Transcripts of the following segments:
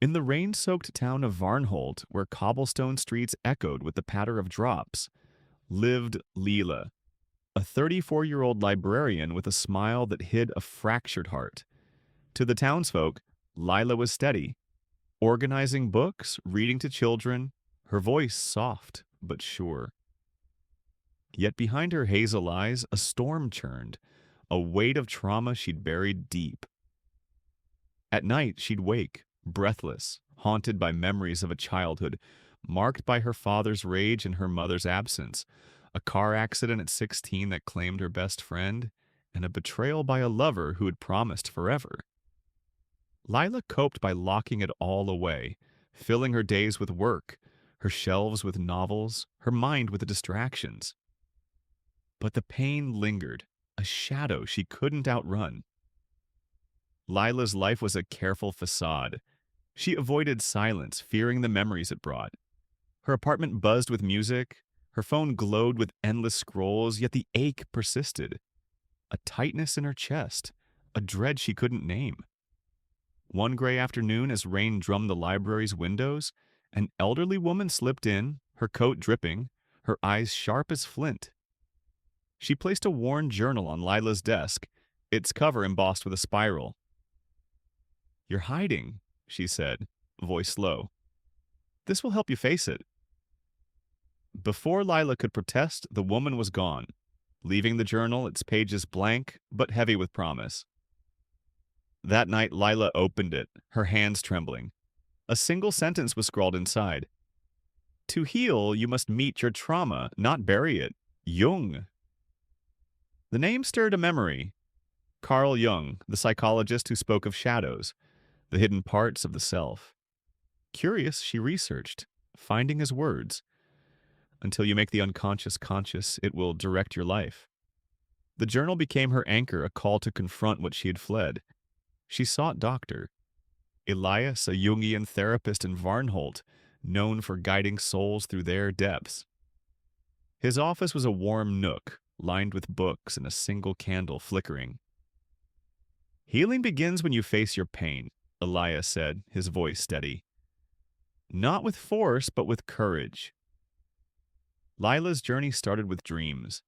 In the rain-soaked town of Varnholt, where cobblestone streets echoed with the patter of drops, lived Lila, a 34-year-old librarian with a smile that hid a fractured heart. To the townsfolk, Lila was steady, organizing books, reading to children, her voice soft but sure. Yet behind her hazel eyes, a storm churned, a weight of trauma she'd buried deep. At night, she'd wake, breathless, haunted by memories of a childhood marked by her father's rage and her mother's absence, a car accident at 16 that claimed her best friend, and a betrayal by a lover who had promised forever. Lila coped by locking it all away, filling her days with work, her shelves with novels, her mind with distractions. But the pain lingered, a shadow she couldn't outrun. Lila's life was a careful facade. She avoided silence, fearing the memories it brought. Her apartment buzzed with music, her phone glowed with endless scrolls, yet the ache persisted. A tightness in her chest, a dread she couldn't name. One gray afternoon, as rain drummed the library's windows, an elderly woman slipped in, her coat dripping, her eyes sharp as flint. She placed a worn journal on Lila's desk, its cover embossed with a spiral. "You're hiding," she said, voice low. "This will help you face it." Before Lila could protest, the woman was gone, leaving the journal, its pages blank but heavy with promise. That night, Lila opened it, her hands trembling. A single sentence was scrawled inside. "To heal, you must meet your trauma, not bury it. Jung." The name stirred a memory. Carl Jung, the psychologist who spoke of shadows, the hidden parts of the self. Curious, she researched, finding his words. "Until you make the unconscious conscious, it will direct your life." The journal became her anchor, a call to confront what she had fled. She sought Dr. Elias, a Jungian therapist in Varnholt, known for guiding souls through their depths. His office was a warm nook, lined with books and a single candle flickering. "Healing begins when you face your pain," Elias said, his voice steady. "Not with force, but with courage." Lila's journey started with dreams.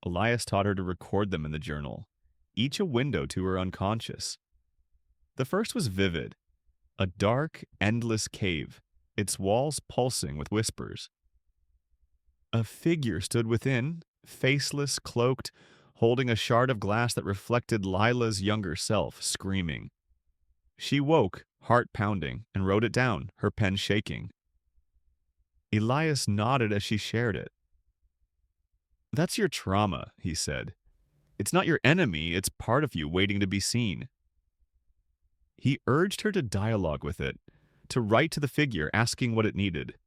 Elias taught her to record them in the journal, each a window to her unconscious. The first was vivid, a dark, endless cave, its walls pulsing with whispers. A figure stood within, faceless, cloaked, holding a shard of glass that reflected Lila's younger self, screaming. She woke, heart pounding, and wrote it down, her pen shaking. Elias nodded as she shared it. "That's your trauma," he said. "It's not your enemy, it's part of you waiting to be seen." He urged her to dialogue with it, to write to the figure, asking what it needed.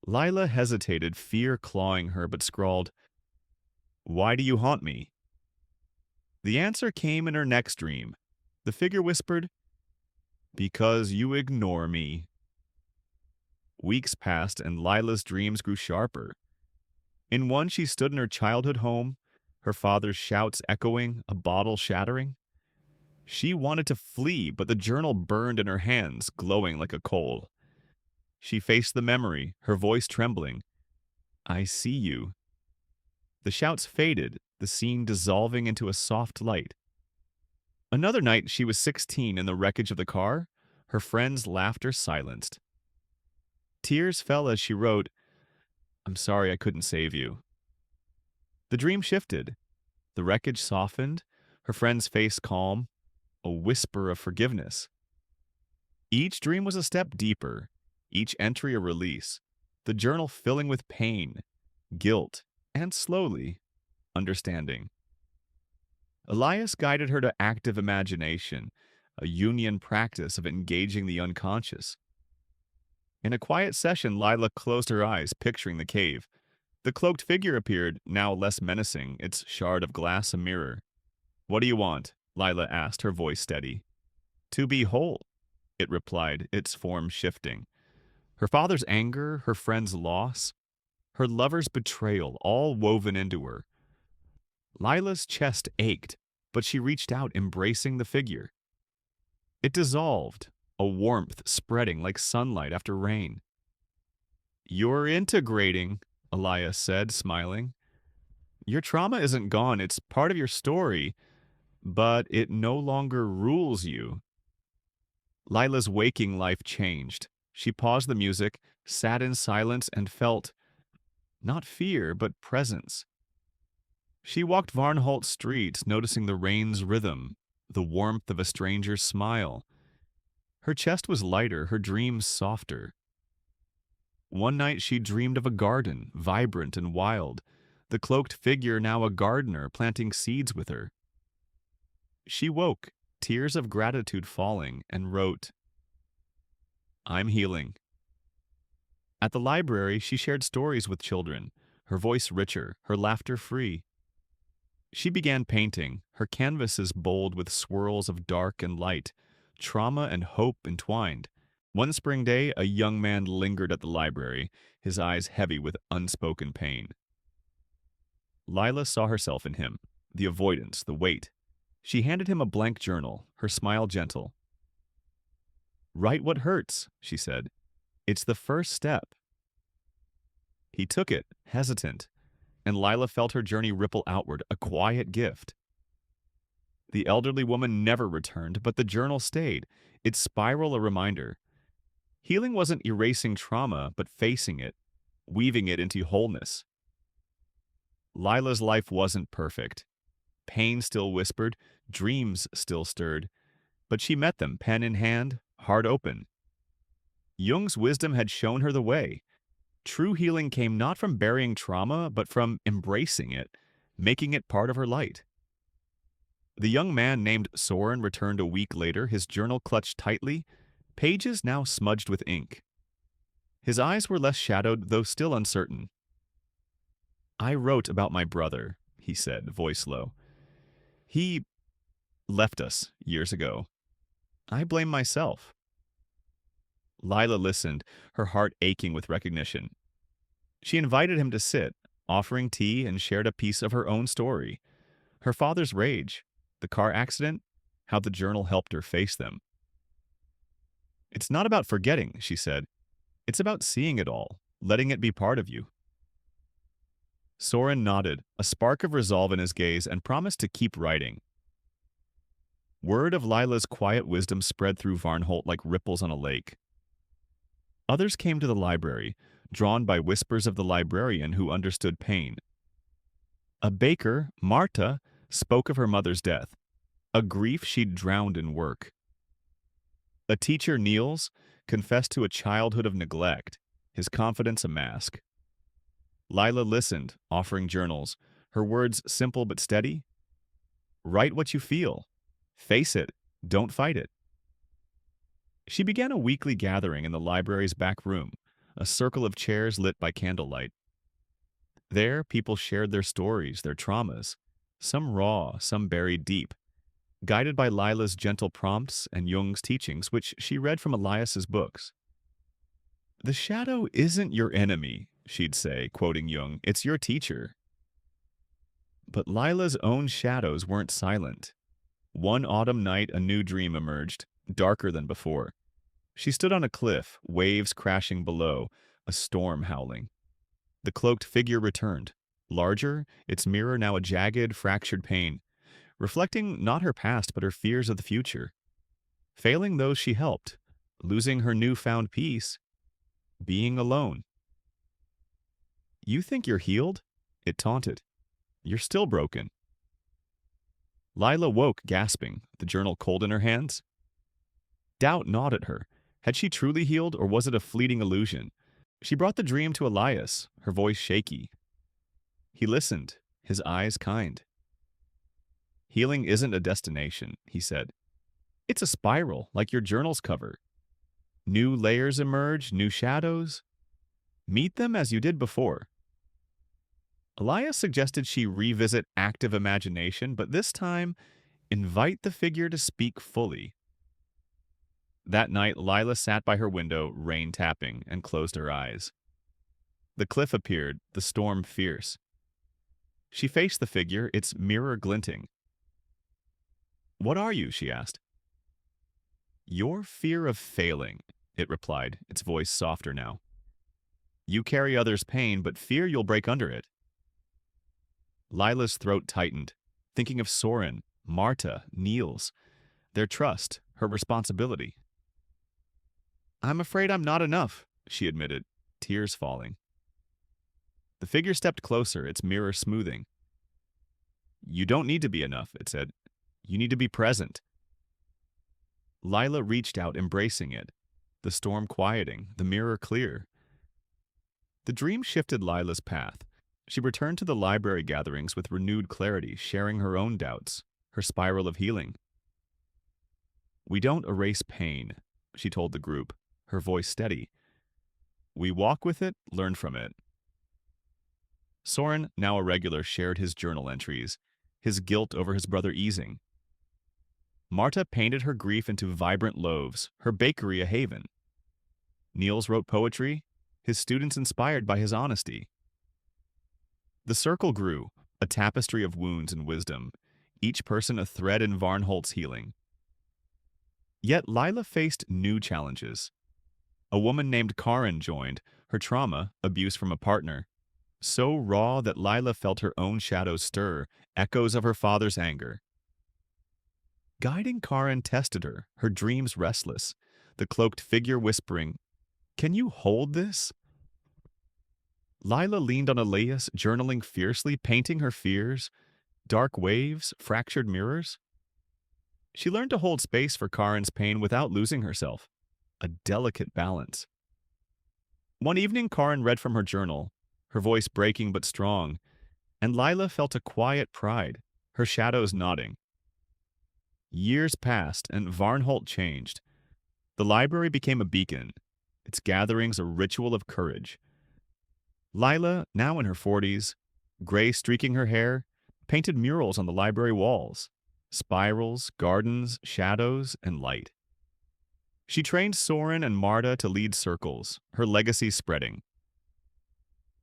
Lila hesitated, fear clawing her, but scrawled, "Why do you haunt me?" The answer came in her next dream. The figure whispered, "Because you ignore me." Weeks passed, and Lila's dreams grew sharper. In one, she stood in her childhood home, her father's shouts echoing, a bottle shattering. She wanted to flee, but the journal burned in her hands, glowing like a coal. She faced the memory, her voice trembling. "I see you." The shouts faded, the scene dissolving into a soft light. Another night, she was 16 in the wreckage of the car, her friends' laughter silenced. Tears fell as she wrote, "I'm sorry I couldn't save you." The dream shifted. The wreckage softened, her friend's face calm, a whisper of forgiveness. Each dream was a step deeper, each entry a release, the journal filling with pain, guilt, and slowly, understanding. Elias guided her to active imagination, a Jungian practice of engaging the unconscious. In a quiet session, Lila closed her eyes, picturing the cave. The cloaked figure appeared, now less menacing, its shard of glass a mirror. "What do you want?" Lila asked, her voice steady. "To be whole," it replied, its form shifting. Her father's anger, her friend's loss, her lover's betrayal, all woven into her. Lila's chest ached, but she reached out, embracing the figure. It dissolved, a warmth spreading like sunlight after rain. "You're integrating," Elias said, smiling. "Your trauma isn't gone, it's part of your story, but it no longer rules you." Lila's waking life changed. She paused the music, sat in silence, and felt not fear, but presence. She walked Varnholt streets, noticing the rain's rhythm, the warmth of a stranger's smile. Her chest was lighter, her dreams softer. One night she dreamed of a garden, vibrant and wild, the cloaked figure now a gardener planting seeds with her. She woke, tears of gratitude falling, and wrote, "I'm healing." At the library, she shared stories with children, her voice richer, her laughter free. She began painting, her canvases bold with swirls of dark and light, trauma and hope entwined. One spring day, a young man lingered at the library, his eyes heavy with unspoken pain. Lila saw herself in him, the avoidance, the weight. She handed him a blank journal, her smile gentle. "Write what hurts," she said. "It's the first step." He took it, hesitant, and Lila felt her journey ripple outward, a quiet gift. The elderly woman never returned, but the journal stayed, its spiral a reminder. Healing wasn't erasing trauma, but facing it, weaving it into wholeness. Lila's life wasn't perfect. Pain still whispered, dreams still stirred, but she met them, pen in hand, heart open. Jung's wisdom had shown her the way. True healing came not from burying trauma, but from embracing it, making it part of her light. The young man named Soren returned a week later, his journal clutched tightly, pages now smudged with ink. His eyes were less shadowed, though still uncertain. "I wrote about my brother," he said, voice low. "He left us years ago. I blame myself." Lila listened, her heart aching with recognition. She invited him to sit, offering tea, and shared a piece of her own story. Her father's rage, the car accident, how the journal helped her face them. "It's not about forgetting," she said. "It's about seeing it all, letting it be part of you." Soren nodded, a spark of resolve in his gaze, and promised to keep writing. Word of Lila's quiet wisdom spread through Varnholt like ripples on a lake. Others came to the library, drawn by whispers of the librarian who understood pain. A baker, Marta, spoke of her mother's death, a grief she'd drowned in work. A teacher, Niels, confessed to a childhood of neglect, his confidence a mask. Lila listened, offering journals, her words simple but steady. "Write what you feel. Face it. Don't fight it." She began a weekly gathering in the library's back room, a circle of chairs lit by candlelight. There, people shared their stories, their traumas, some raw, some buried deep, guided by Lila's gentle prompts and Jung's teachings, which she read from Elias's books. "The shadow isn't your enemy," she'd say, quoting Jung. "It's your teacher." But Lila's own shadows weren't silent. One autumn night, a new dream emerged, darker than before. She stood on a cliff, waves crashing below, a storm howling. The cloaked figure returned, larger, its mirror now a jagged, fractured pane, reflecting not her past but her fears of the future. Failing those she helped, losing her newfound peace, being alone. "You think you're healed?" it taunted. "You're still broken." Lila woke, gasping, the journal cold in her hands. Doubt gnawed at her. Had she truly healed, or was it a fleeting illusion? She brought the dream to Elias, her voice shaky. He listened, his eyes kind. "Healing isn't a destination," he said. "It's a spiral, like your journal's cover. New layers emerge, new shadows. Meet them as you did before." Elias suggested she revisit active imagination, but this time, invite the figure to speak fully. That night, Lila sat by her window, rain tapping, and closed her eyes. The cliff appeared, the storm fierce. She faced the figure, its mirror glinting. "What are you?" she asked. Your fear of failing, it replied, its voice softer now. You carry others' pain, but fear you'll break under it. Lila's throat tightened, thinking of Soren, Marta, Niels, their trust, her responsibility. I'm afraid I'm not enough, she admitted, tears falling. The figure stepped closer, its mirror smoothing. You don't need to be enough, it said. You need to be present. Lila reached out, embracing it, the storm quieting, the mirror clear. The dream shifted Lila's path. She returned to the library gatherings with renewed clarity, sharing her own doubts, her spiral of healing. We don't erase pain, she told the group, her voice steady. We walk with it, learn from it. Soren, now a regular, shared his journal entries, his guilt over his brother easing. Marta painted her grief into vibrant loaves, her bakery a haven. Niels wrote poetry, his students inspired by his honesty. The circle grew, a tapestry of wounds and wisdom, each person a thread in Varnholt's healing. Yet Lila faced new challenges. A woman named Karen joined, her trauma, abuse from a partner, so raw that Lila felt her own shadows stir, echoes of her father's anger. Guiding Karen tested her, her dreams restless, the cloaked figure whispering, "Can you hold this?" Lila leaned on Elias, journaling fiercely, painting her fears, dark waves, fractured mirrors. She learned to hold space for Karen's pain without losing herself, a delicate balance. One evening, Karen read from her journal, her voice breaking but strong, and Lila felt a quiet pride, her shadows nodding. Years passed, and Varnholt changed. The library became a beacon, its gatherings a ritual of courage. Lila, now in her 40s, gray streaking her hair, painted murals on the library walls, spirals, gardens, shadows, and light. She trained Soren and Marta to lead circles, her legacy spreading.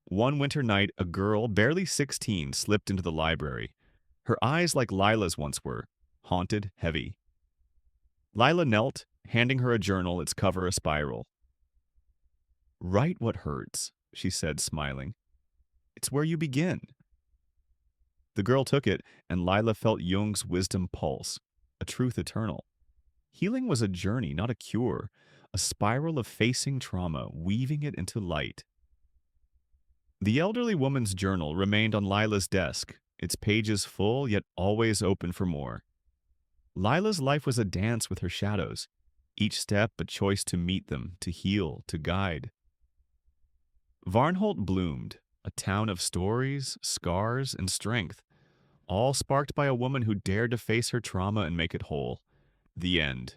One winter night, a girl, barely 16, slipped into the library, her eyes like Lila's once were, haunted, heavy. Lila knelt, handing her a journal, its cover a spiral. Write what hurts, she said, smiling. It's where you begin. The girl took it, and Lila felt Jung's wisdom pulse, a truth eternal. Healing was a journey, not a cure, a spiral of facing trauma, weaving it into light. The elderly woman's journal remained on Lila's desk, its pages full yet always open for more. Lila's life was a dance with her shadows, each step a choice to meet them, to heal, to guide. Varnholt bloomed, a town of stories, scars, and strength, all sparked by a woman who dared to face her trauma and make it whole. The end.